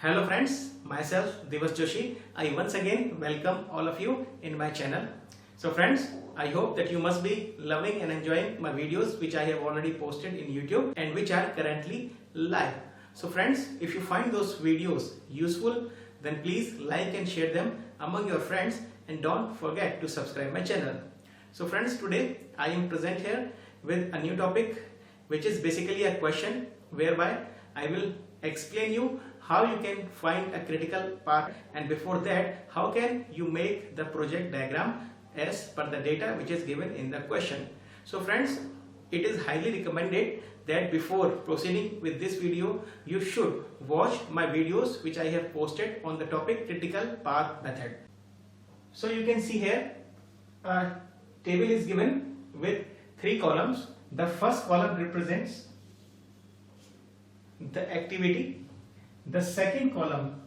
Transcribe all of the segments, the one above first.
Hello friends, myself Divas Joshi. I once again welcome all of you in my channel. So friends, I hope that you must be loving and enjoying my videos which I have already posted in YouTube and which are currently live. So friends, if you find those videos useful, then please like and share them among your friends and don't forget to subscribe my channel. So friends, today I am present here with a new topic which is basically a question whereby I will explain you how you can find a critical path, and before that how can you make the project diagram as per the data which is given in the question. So friends, it is highly recommended that before proceeding with this video you should watch my videos which I have posted on the topic critical path method. So you can see here a table is given with 3 columns. The first column represents the activity, the second column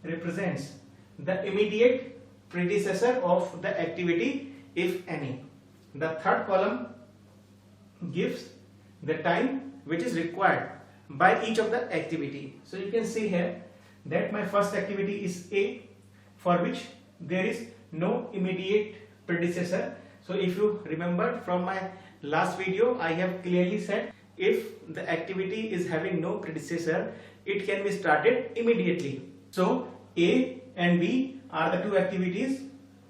represents the immediate predecessor of the activity if any, the third column gives the time which is required by each of the activity. So you can see here that my first activity is A, for which there is no immediate predecessor. So if you remember from my last video, I have clearly said if the activity is having no predecessor, it can be started immediately. So A and B are the two activities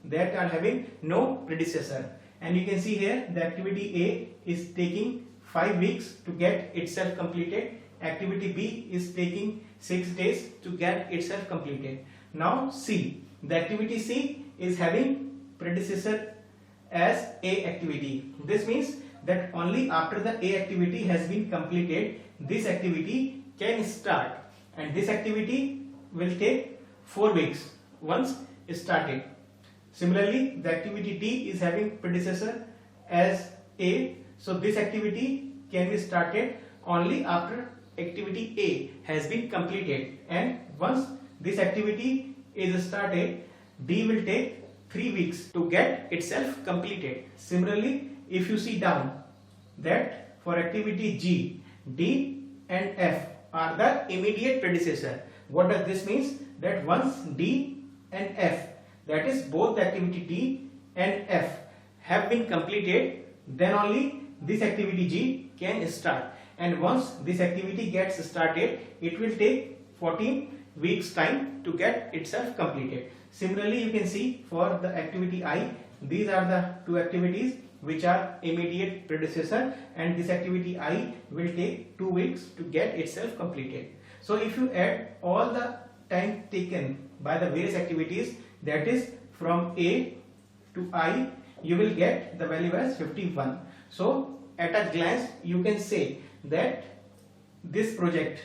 that are having no predecessor, and you can see here the activity A is taking 5 weeks to get itself completed. Activity B is taking 6 days to get itself completed. Now C, the activity C is having predecessor as A activity. This means that only after the A activity has been completed, this activity can start, and this activity will take 4 weeks once started. Similarly, the activity D is having predecessor as A, so this activity can be started only after activity A has been completed, and once this activity is started, D will take 3 weeks to get itself completed. Similarly, if you see down that for activity G, D and F are the immediate predecessor. What does this mean? That once D and F, that is both the activity D and F have been completed, then only this activity G can start, and once this activity gets started, it will take 14 weeks time to get itself completed. Similarly, you can see for the activity I, these are the two activities which are immediate predecessor, and this activity I will take 2 weeks to get itself completed. So if you add all the time taken by the various activities, that is from A to I, you will get the value as 51. So at a glance you can say that this project,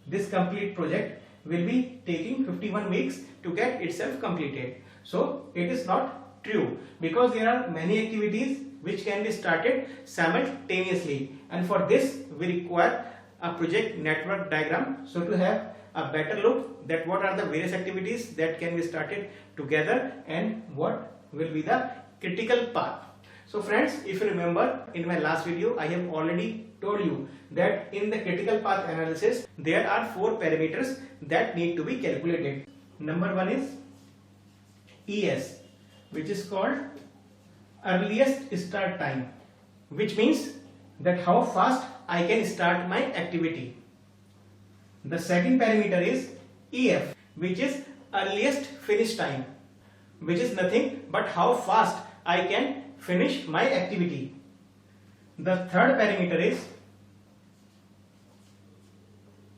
this complete project will be taking 51 weeks to get itself completed. So it is not true, because there are many activities which can be started simultaneously, and for this we require a project network diagram. So to have a better look that what are the various activities that can be started together and what will be the critical path. So friends, if you remember in my last video I have already told you that in the critical path analysis there are 4 parameters that need to be calculated. Number 1 is ES, which is called earliest start time, which means that how fast I can start my activity. The second parameter is EF, which is earliest finish time, which is nothing but how fast I can finish my activity. The third parameter is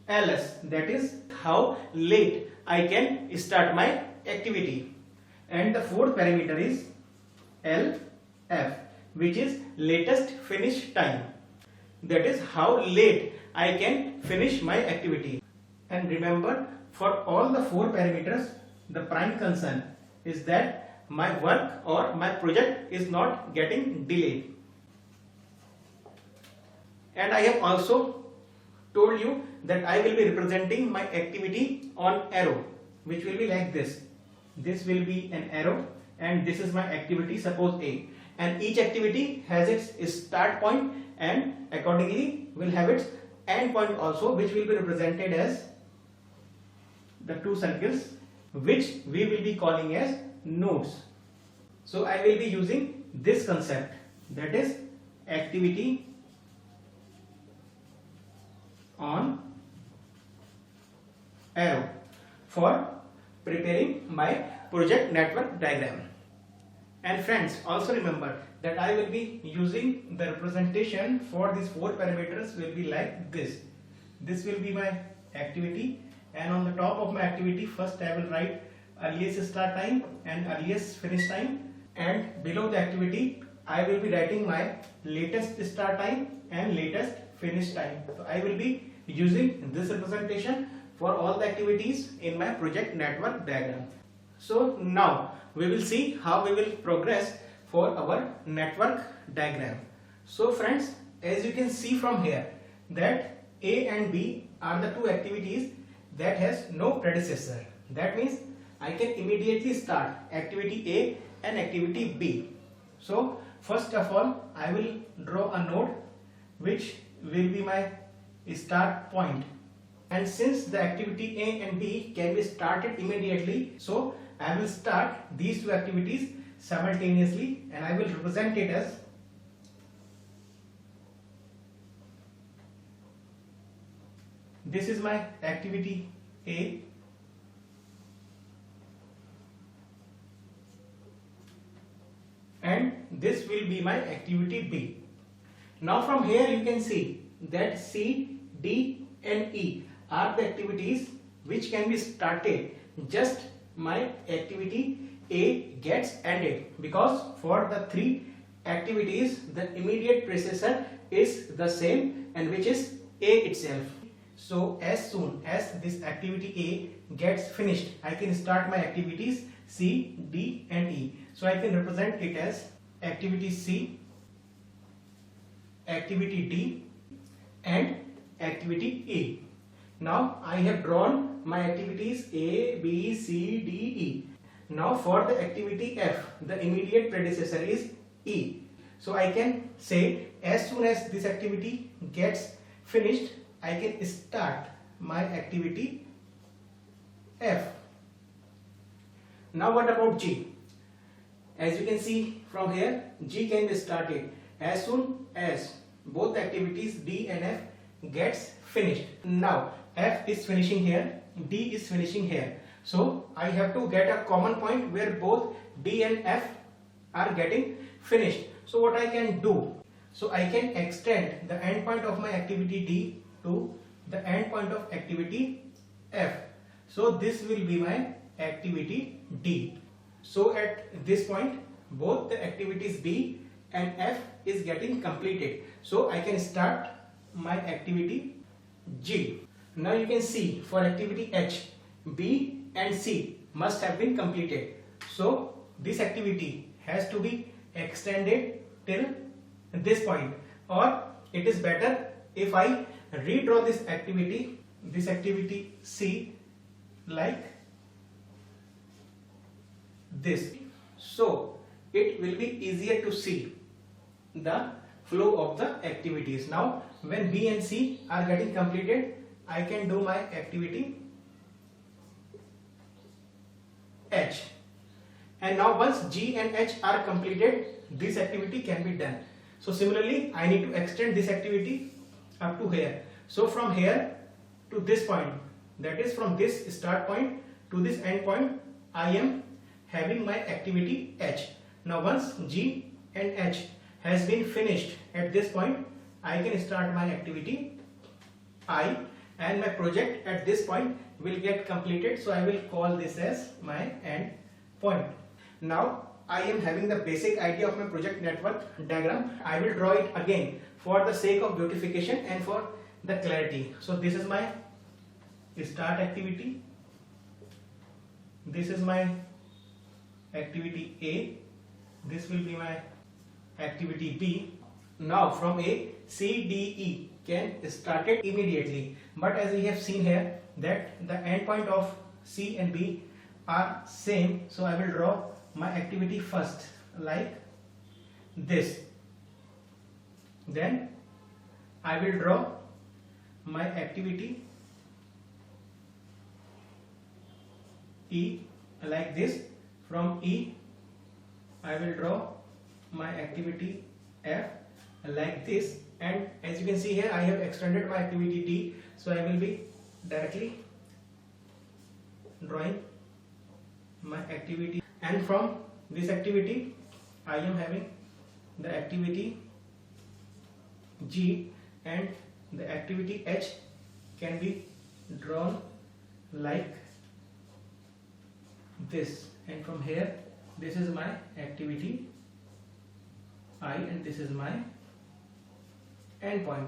LS, that is how late I can start my activity. And the fourth parameter is LF, which is latest finish time, that is how late I can finish my activity. And remember, for all the 4 parameters, the prime concern is that my work or my project is not getting delayed. And I have also told you that I will be representing my activity on arrow, which will be like this. This will be an arrow, and this is my activity, suppose A, and each activity has its start point and accordingly will have its end point also, which will be represented as the two circles which we will be calling as nodes. So I will be using this concept, that is activity on arrow, for preparing my project network diagram. And friends, also remember that I will be using the representation for these four parameters will be like this. This will be my activity, and on the top of my activity first I will write earliest start time and earliest finish time, and below the activity I will be writing my latest start time and latest finish time. So I will be using this representation for all the activities in my project network diagram. So now we will see how we will progress for our network diagram. So friends, as you can see from here that A and B are the two activities that has no predecessor. That means I can immediately start activity A and activity B. So first of all I will draw a node which will be my start point. And since the activity A and B can be started immediately, so I will start these two activities simultaneously, and I will represent it as this is my activity A, and this will be my activity B. Now from here you can see that C, D and E are the activities which can be started just my activity A gets ended, because for the three activities the immediate predecessor is the same, and which is A itself. So as soon as this activity A gets finished, I can start my activities C, D and E. So I can represent it as activity C, activity D and activity E. Now I have drawn my activities A, B, C, D, E. Now for the activity F, the immediate predecessor is E. So I can say as soon as this activity gets finished, I can start my activity F. Now what about G? As you can see from here, G can be started as soon as both activities D and F gets finished. Now F is finishing here, D is finishing here. So I have to get a common point where both D and F are getting finished. So what I can do? So I can extend the endpoint of my activity D to the endpoint of activity F. So this will be my activity D. So at this point both the activities D and F is getting completed. So I can start my activity G. Now you can see for activity H, B and C must have been completed. So this activity has to be extended till this point, or it is better if I redraw this activity C like this. So it will be easier to see the flow of the activities. Now when B and C are getting completed, I can do my activity H. And now once G and H are completed, this activity can be done. So similarly, I need to extend this activity up to here. So from here to this point, that is from this start point to this end point, I am having my activity H. Now once G and H has been finished at this point, I can start my activity I, and my project at this point will get completed. So I will call this as my end point. Now I am having the basic idea of my project network diagram. I will draw it again for the sake of beautification and for the clarity. So this is my start activity, this is my activity A, this will be my activity B. Now from A, C, D, E can start it immediately, but as we have seen here that the endpoint of C and B are same, so I will draw my activity first like this, then I will draw my activity E like this. From E I will draw my activity F like this, and as you can see here I have extended my activity T, so I will be directly drawing my activity, and from this activity I am having the activity G, and the activity H can be drawn like this, and from here this is my activity I and this is my endpoint.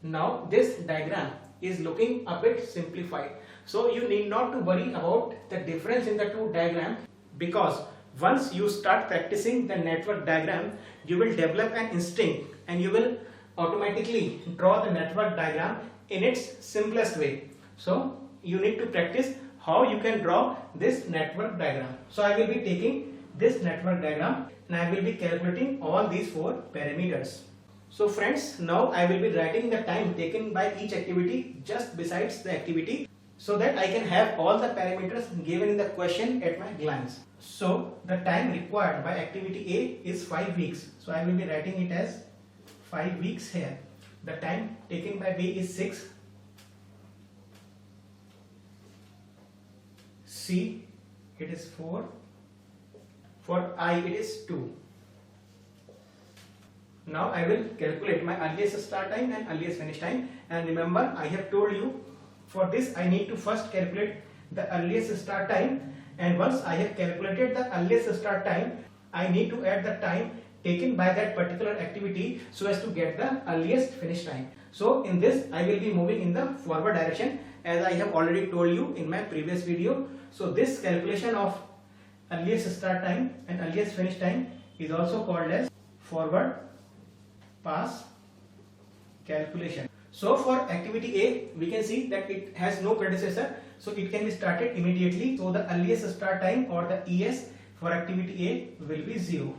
Now this diagram is looking a bit simplified, so you need not to worry about the difference in the two diagrams, because once you start practicing the network diagram you will develop an instinct and you will automatically draw the network diagram in its simplest way. So you need to practice how you can draw this network diagram. So I will be taking this network diagram and I will be calculating all these four parameters. So friends, now I will be writing the time taken by each activity just besides the activity, so that I can have all the parameters given in the question at my glance. So the time required by activity A is 5 weeks. So I will be writing it as 5 weeks here. The time taken by B is 6. C it is 4. For I it is 2. Now I will calculate my earliest start time and earliest finish time, and remember I have told you for this I need to first calculate the earliest start time, and once I have calculated the earliest start time I need to add the time taken by that particular activity so as to get the earliest finish time. So in this I will be moving in the forward direction, as I have already told you in my previous video. So this calculation of earliest start time and earliest finish time is also called as forward pass calculation. So for activity A we can see that it has no predecessor, so it can be started immediately. So the earliest start time or the ES for activity A will be 0.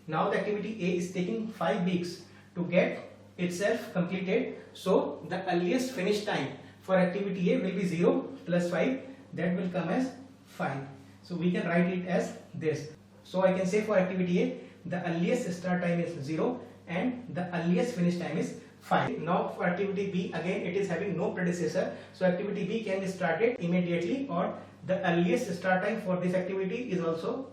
Now the activity A is taking 5 weeks to get itself completed, so the earliest finish time for activity A will be 0 plus 5, that will come as 5. So we can write it as this. So I can say for activity A the earliest start time is 0 and the earliest finish time is 5. Now for activity B, again it is having no predecessor, so activity B can be started immediately, or the earliest start time for this activity is also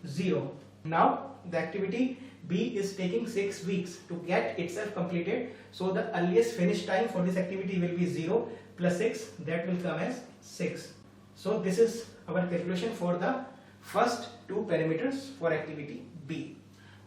0. Now the activity B is taking 6 weeks to get itself completed, so the earliest finish time for this activity will be 0 plus 6, that will come as 6. So this is our calculation for the first two parameters for activity B.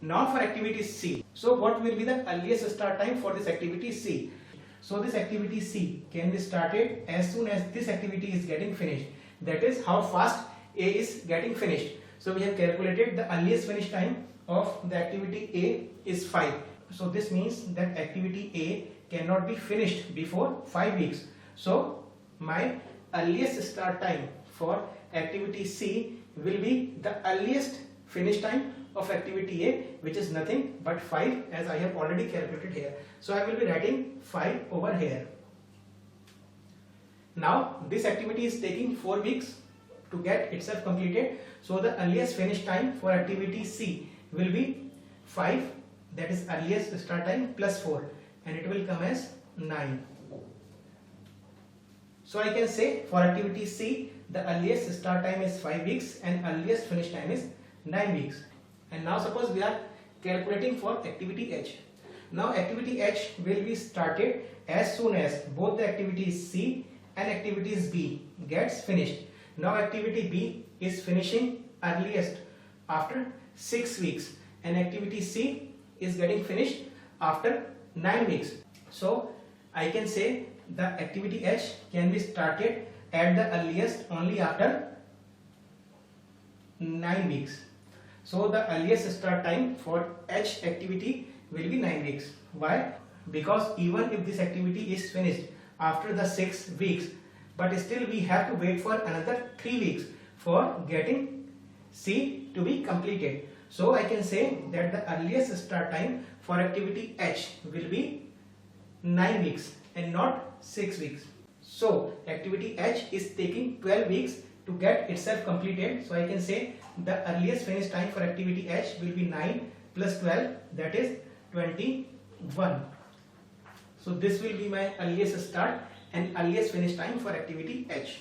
Now for activity C, so what will be the earliest start time for this activity C? So this activity C can be started as soon as this activity is getting finished, that is how fast A is getting finished. So we have calculated the earliest finish time of the activity A is 5. So this means that activity A cannot be finished before 5 weeks. So my earliest start time for activity C will be the earliest finish time of activity A, which is nothing but 5, as I have already calculated here. So I will be writing 5 over here. Now this activity is taking 4 weeks to get itself completed, so the earliest finish time for activity C will be 5, that is earliest start time, plus 4, and it will come as 9. So I can say for activity C the earliest start time is 5 weeks and earliest finish time is 9 weeks. And now suppose we are calculating for activity H. Now activity H will be started as soon as both the activities C and activities B gets finished. Now activity B is finishing earliest after 6 weeks and activity C is getting finished after 9 weeks. So I can say the activity H can be started at the earliest only after 9 weeks. So the earliest start time for H activity will be 9 weeks. Why? Because even if this activity is finished after the 6 weeks, but still we have to wait for another 3 weeks for getting C to be completed. So I can say that the earliest start time for activity H will be 9 weeks and not 6 weeks. So activity H is taking 12 weeks to get itself completed. So I can say the earliest finish time for activity H will be 9 plus 12, that is 21. So this will be my earliest start and earliest finish time for activity H.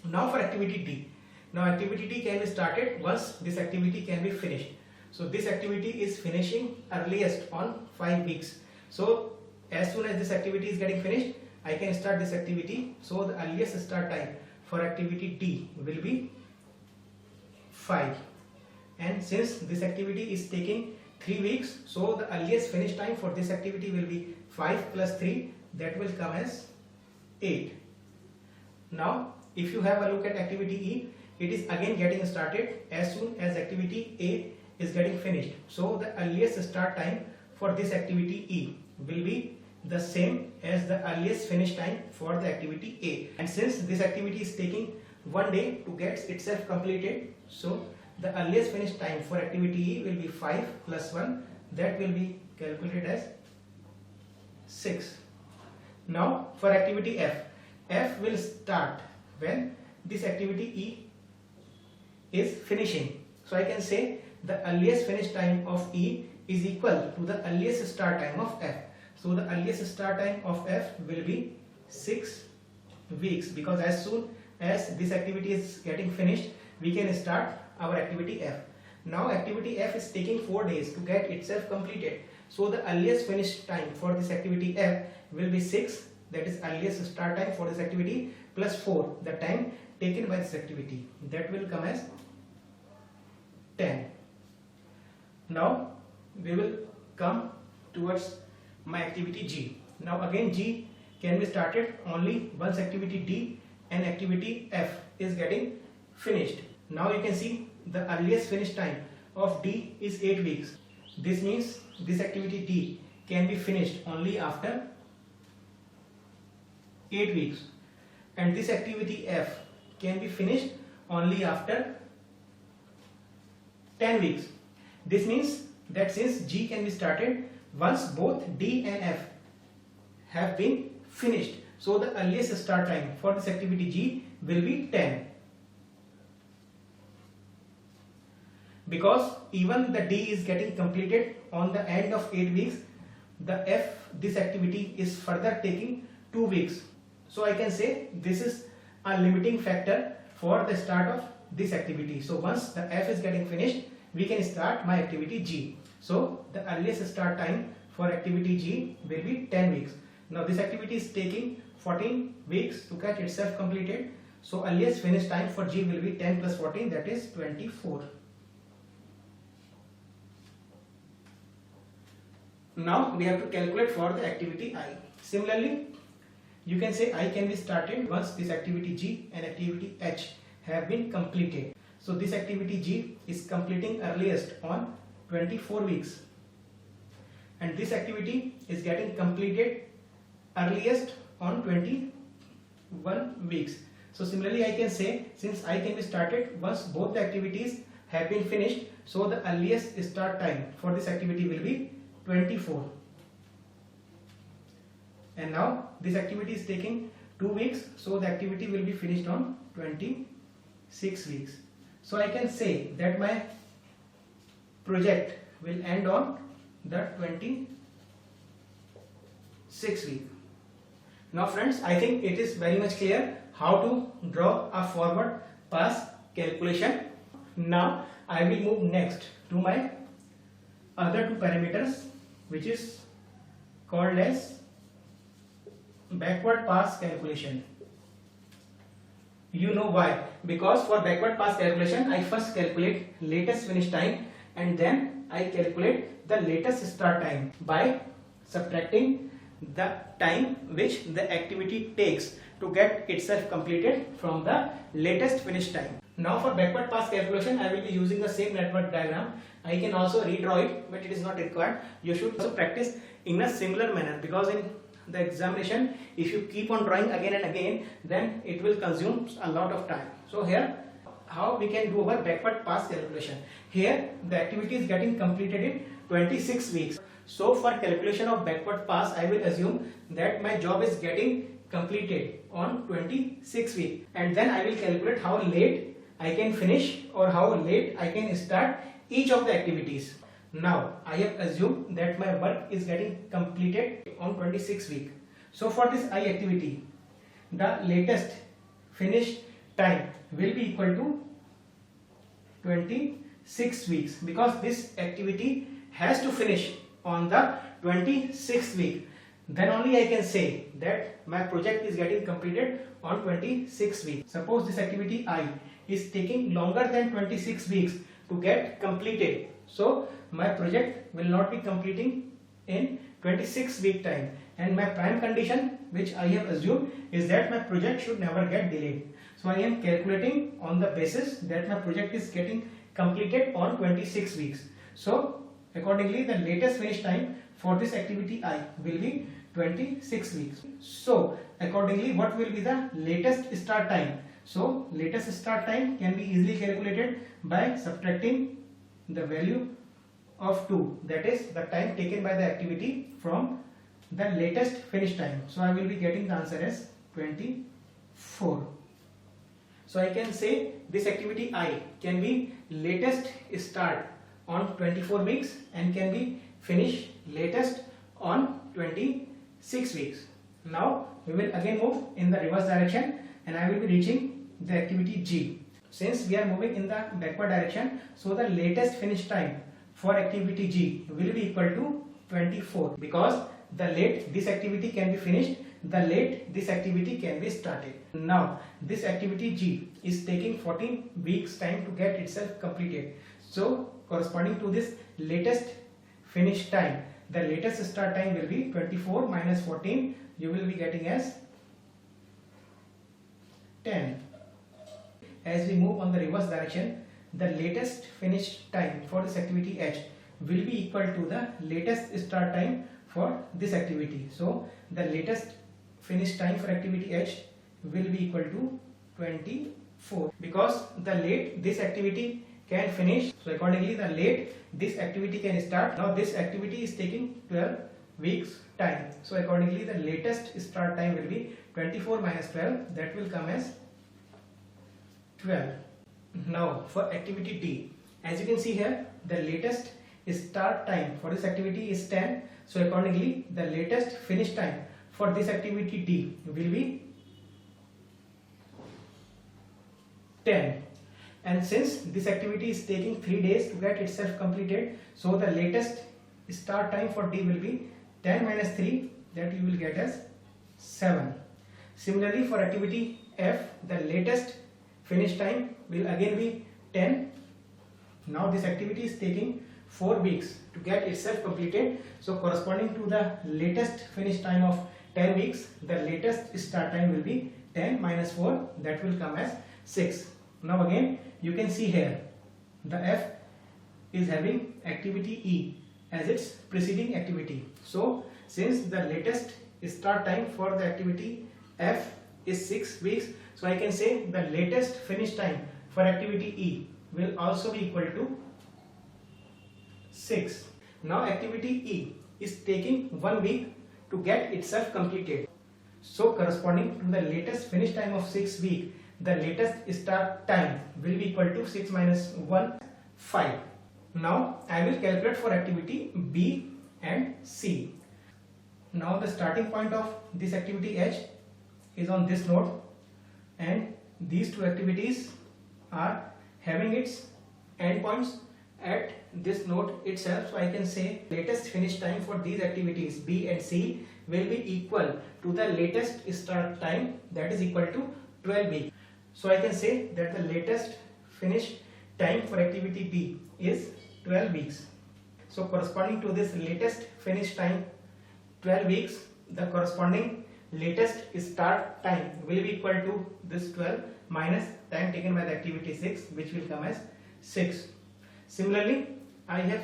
Now for activity D. Now activity D can be started once this activity can be finished. So this activity is finishing earliest on 5 weeks. So as soon as this activity is getting finished, I can start this activity. So the earliest start time for activity D will be 5. And since this activity is taking 3 weeks, so the earliest finish time for this activity will be 5 plus 3, that will come as 8. Now if you have a look at activity E, it is again getting started as soon as activity A is getting finished. So the earliest start time for this activity E will be the same as the earliest finish time for the activity A. And since this activity is taking 1 day to get itself completed, so the earliest finish time for activity E will be 5 plus 1, that will be calculated as 6. Now for activity F, F will start when this activity E is finishing. So I can say the earliest finish time of E is equal to the earliest start time of F. So the earliest start time of F will be 6 weeks, because as soon as this activity is getting finished, we can start our activity F. Now activity F is taking 4 days to get itself completed. So the earliest finish time for this activity F will be 6, that is earliest start time for this activity, plus 4, the time taken by this activity, that will come as 10. Now we will come towards my activity G. Now again G can be started only once activity D and activity F is getting finished. Now you can see the earliest finish time of D is 8 weeks. This means this activity D can be finished only after 8 weeks, and this activity F can be finished only after 10 weeks. This means that since G can be started once both D and F have been finished, so the earliest start time for this activity G will be 10. Because even the D is getting completed on the end of 8 weeks, the F, this activity is further taking 2 weeks. So I can say this is a limiting factor for the start of this activity. So once the F is getting finished, we can start my activity G. So the earliest start time for activity G will be 10 weeks. Now this activity is taking 14 weeks to get itself completed. So earliest finish time for G will be 10 plus 14, that is 24. Now we have to calculate for the activity I. Similarly, you can say I can be started once this activity G and activity H have been completed. So this activity G is completing earliest on 24 weeks, and this activity is getting completed earliest on 21 weeks. So similarly I can say, since I can be started once both the activities have been finished, so the earliest start time for this activity will be 24. And now this activity is taking 2 weeks, so the activity will be finished on 26 weeks. So I can say that my project will end on the 26th week. Now friends, I think it is very much clear how to draw a forward pass calculation. Now I will move next to my other two parameters, which is called as backward pass calculation. You know why? Because for backward pass calculation, I first calculate latest finish time and then I calculate the latest start time by subtracting the time which the activity takes to get itself completed from the latest finish time. Now for backward pass calculation, I will be using the same network diagram. I can also redraw it, but it is not required. You should also practice in a similar manner, because in the examination, if you keep on drawing again and again, then it will consume a lot of time. So here, how we can do our backward pass calculation? Here the activity is getting completed in 26 weeks. So for calculation of backward pass, I will assume that my job is getting completed on 26 week, and then I will calculate how late I can finish or how late I can start each of the activities. Now I have assumed that my work is getting completed on 26 week. So for this I activity, the latest finish time will be equal to 26 weeks, because this activity has to finish on the 26th week. Then only I can say that my project is getting completed on 26 weeks. Suppose this activity I is taking longer than 26 weeks to get completed, so my project will not be completing in 26 week time, and my prime condition which I have assumed is that my project should never get delayed. So I am calculating on the basis that my project is getting completed on 26 weeks. So accordingly the latest finish time for this activity I will be 26 weeks. So accordingly what will be the latest start time? So latest start time can be easily calculated by subtracting the value of 2, that is the time taken by the activity, from the latest finish time. So I will be getting the answer as 24. So I can say this activity I can be latest start on 24 weeks and can be finished latest on 26 weeks. Now we will again move in the reverse direction and I will be reaching the activity G. Since we are moving in the backward direction, so the latest finish time for activity G will be equal to 24, because the late this activity can be finished, the late this activity can be started. Now this activity G is taking 14 weeks time to get itself completed. So corresponding to this latest finish time, the latest start time will be 24 minus 14, you will be getting as 10. As we move on the reverse direction, the latest finish time for this activity H will be equal to the latest start time for this activity. So the latest finish time for activity H will be equal to 24, because the late this activity can finish, so accordingly the late this activity can start. Now this activity is taking 12 weeks time, so accordingly the latest start time will be 24 minus 12, that will come as 12. Now for activity D, as you can see here, the latest start time for this activity is 10, so accordingly the latest finish time for this activity D will be 10. And since this activity is taking 3 days to get itself completed, so the latest start time for D will be 10 minus 3, that you will get as 7. Similarly for activity F, the latest finish time will again be 10. Now this activity is taking 4 weeks to get itself completed, so corresponding to the latest finish time of 10 weeks, the latest start time will be 10 minus 4, that will come as 6. Now again you can see here the F is having activity E as its preceding activity. So since the latest start time for the activity F is 6 weeks, so I can say the latest finish time for activity E will also be equal to 6. Now activity E is taking 1 week to get itself completed, so corresponding to the latest finish time of 6 weeks, the latest start time will be equal to 6 minus 1, 5. Now I will calculate for activity B and C. Now the starting point of this activity H is on this node, and these two activities are having its endpoints at this node itself. So I can say latest finish time for these activities B and C will be equal to the latest start time, that is equal to 12 weeks. So I can say that the latest finish time for activity B is 12 weeks. So corresponding to this latest finish time 12 weeks, the corresponding latest start time will be equal to this 12 minus time taken by the activity 6, which will come as 6. Similarly, I have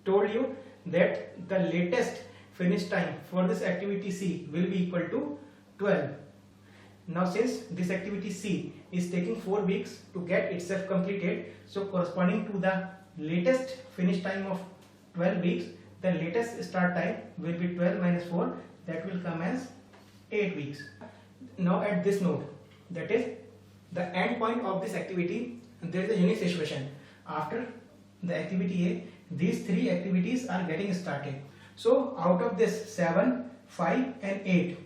told you that the latest finish time for this activity C will be equal to 12. Now since this activity C is taking 4 weeks to get itself completed, so corresponding to the latest finish time of 12 weeks, the latest start time will be 12 minus 4, that will come as 8 weeks. Now at this node, that is the end point of this activity, there is a unique situation. After the activity A, these three activities are getting started. So out of this 7, 5 and 8,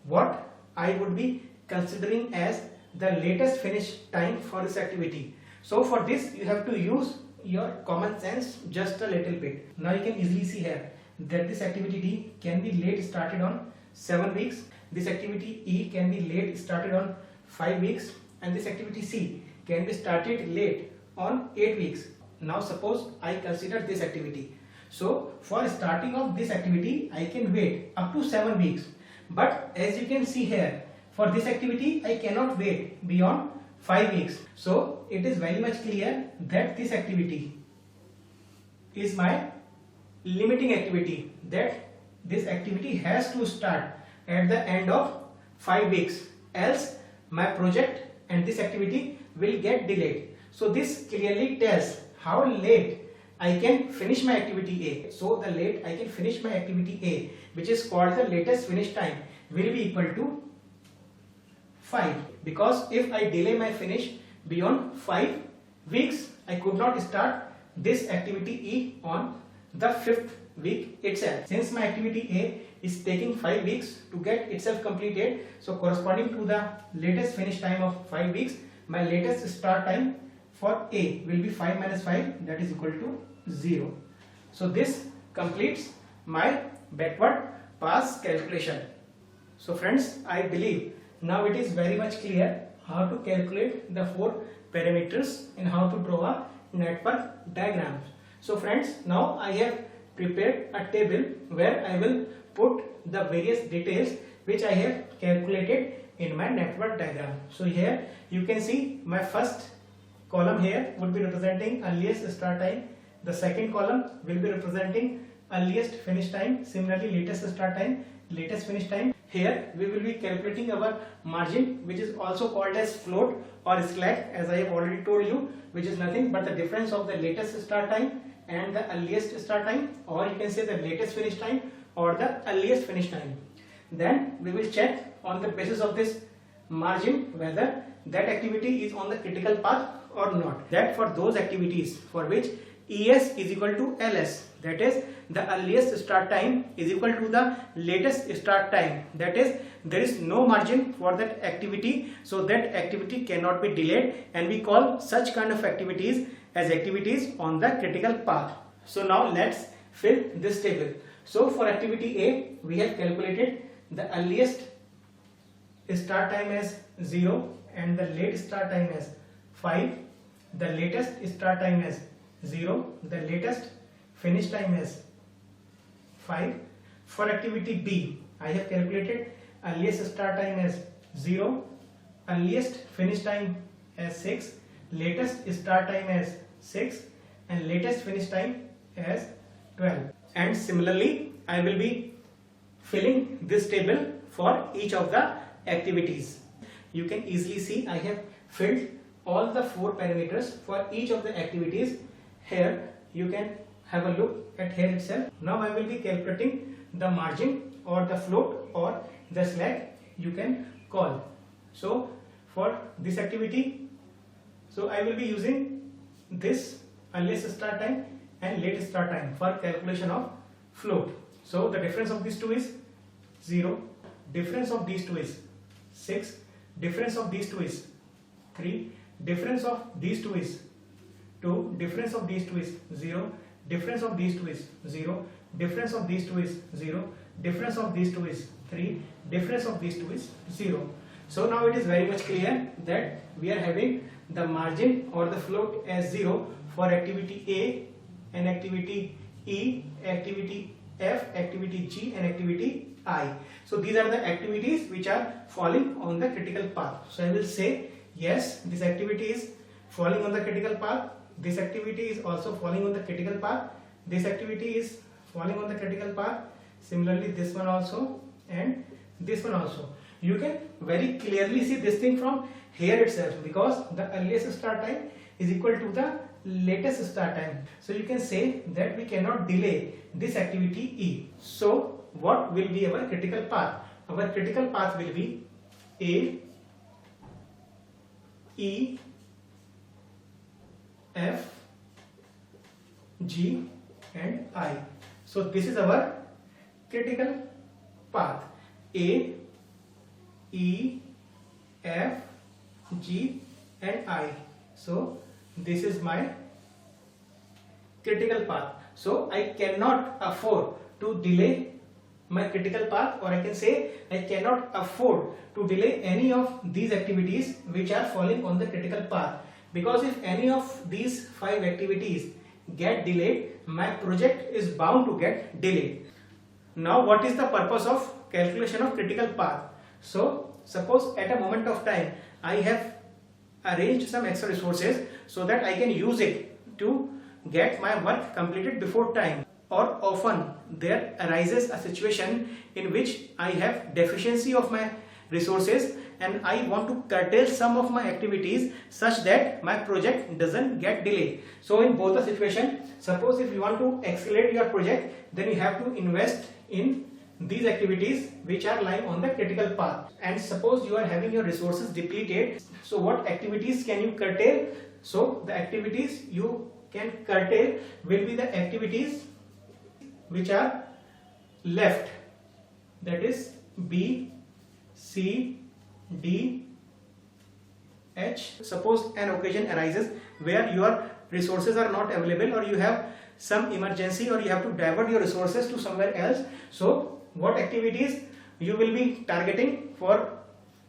what I would be considering as the latest finish time for this activity. So for this you have to use your common sense just a little bit. Now you can easily see here that this activity D can be late started on 7 weeks, this activity E can be late started on 5 weeks, and this activity C can be started late on 8 weeks. Now suppose I consider this activity. So for starting of this activity I can wait up to 7 weeks, but as you can see here, for this activity I cannot wait beyond 5 weeks. So it is very much clear that this activity is my limiting activity, that this activity has to start at the end of 5 weeks, else my project and this activity will get delayed. So this clearly tells how late I can finish my activity A. So the late I can finish my activity A, which is called the latest finish time, will be equal to 5, because if I delay my finish beyond 5 weeks, I could not start this activity E on the 5th week itself. Since my activity A is taking 5 weeks to get itself completed, so corresponding to the latest finish time of 5 weeks, my latest start time for A will be 5 minus 5, that is equal to 0. So this completes my backward pass calculation. So friends, I believe now it is very much clear how to calculate the 4 parameters and how to draw a network diagram. So friends, now I have prepared a table where I will put the various details which I have calculated in my network diagram. So here you can see my first column here would be representing earliest start time, the second column will be representing earliest finish time, similarly latest start time, latest finish time. Here we will be calculating our margin, which is also called as float or slack, as I have already told you, which is nothing but the difference of the latest start time and the earliest start time, or you can say the latest finish time or the earliest finish time. Then we will check on the basis of this margin whether that activity is on the critical path or not. That for those activities for which ES is equal to LS, that is the earliest start time is equal to the latest start time, that is there is no margin for that activity, so that activity cannot be delayed, and we call such kind of activities as activities on the critical path. So now let's fill this table. So for activity A we have calculated the earliest start time as 0 and the late start time as 5, the latest start time as 0, the latest finish time as 5. For activity B, I have calculated earliest start time as 0, earliest finish time as 6, latest start time as 6 and latest finish time as 12. And similarly, I will be filling this table for each of the activities. You can easily see I have filled all the 4 parameters for each of the activities. Here you can have a look at here itself. Now I will be calculating the margin or the float or the slack you can call. So for this activity, so I will be using this earliest start time and latest start time for calculation of float. So the difference of these two is 0, difference of these two is 6, difference of these two is 3, difference of these two is 2, difference of these two is 0, difference of these two is 0, difference of these two is 0, difference of these two is 3, difference of these two is 0. So now it is very much clear that we are having the margin or the float as 0 for activity A and activity E, activity F, activity G and activity I. So these are the activities which are falling on the critical path. So I will say yes, this activity is falling on the critical path, this activity is also falling on the critical path, this activity is falling on the critical path, similarly this one also and this one also. You can very clearly see this thing from here itself, because the earliest start time is equal to the latest start time. So you can say that we cannot delay this activity E. So what will be our critical path? our critical path will be A, E, F, G and I. So this is our critical path: A, E, F, G and I. So this is my critical path. So I cannot afford to delay my critical path, or I can say I cannot afford to delay any of these activities which are falling on the critical path, because if any of these 5 activities get delayed, my project is bound to get delayed. Now what is the purpose of calculation of critical path? So suppose at a moment of time I have arranged some extra resources so that I can use it to get my work completed before time, or often there arises a situation in which I have deficiency of my resources and I want to curtail some of my activities such that my project doesn't get delayed. So in both the situation, suppose if you want to accelerate your project, then you have to invest in these activities which are lying on the critical path. And suppose you are having your resources depleted, so what activities can you curtail? So the activities you can curtail will be the activities which are left, that is B, C, D, H. Suppose an occasion arises where your resources are not available, or you have some emergency, or you have to divert your resources to somewhere else. So what activities you will be targeting for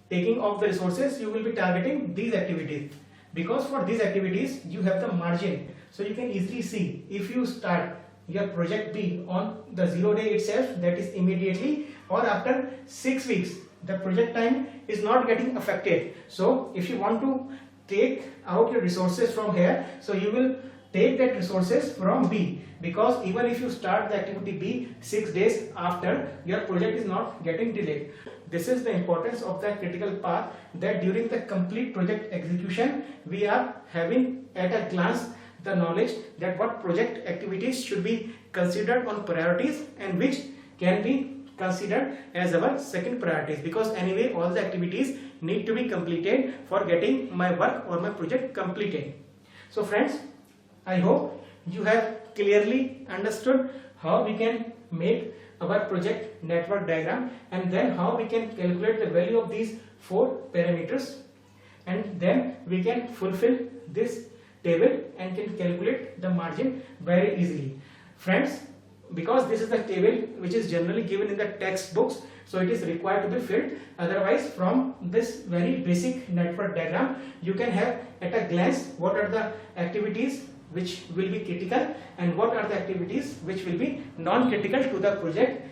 taking off the resources? You will be targeting these activities, because for these activities you have the margin. So you can easily see, if you start your project B on the 0 day itself, that is immediately, or after 6 weeks, the project time is not getting affected. So if you want to take out your resources from here, so you will take that resources from B, because even if you start the activity B 6 days after, your project is not getting delayed. This is the importance of the critical path, that during the complete project execution we are having at a glance the knowledge that what project activities should be considered on priorities and which can be considered as our second priorities, because anyway all the activities need to be completed for getting my work or my project completed. So friends, I hope you have clearly understood how we can make our project network diagram, and then how we can calculate the value of these 4 parameters, and then we can fulfill this table and can calculate the margin very easily. Friends, because this is the table which is generally given in the textbooks, so it is required to be filled. Otherwise, from this very basic network diagram, you can have at a glance what are the activities which will be critical and what are the activities which will be non-critical to the project,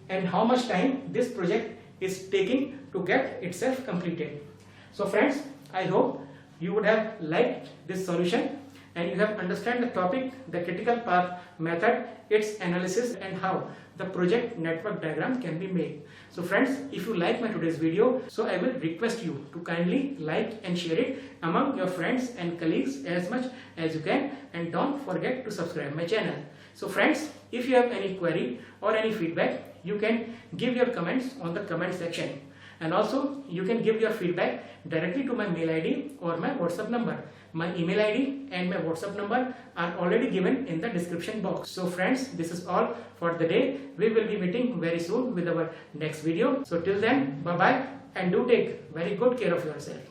and how much time this project is taking to get itself completed. So friends, I hope you would have liked this solution and you have understand the topic, the critical path method, its analysis, and how the project network diagram can be made. So friends, if you like my today's video, so I will request you to kindly like and share it among your friends and colleagues as much as you can, and don't forget to subscribe my channel. So friends, if you have any query or any feedback, you can give your comments on the comment section, and also you can give your feedback directly to my mail ID or my WhatsApp number. My email ID and my WhatsApp number are already given in the description box. So friends, this is all for the day. We will be meeting very soon with our next video. So till then, bye bye, and do take very good care of yourself.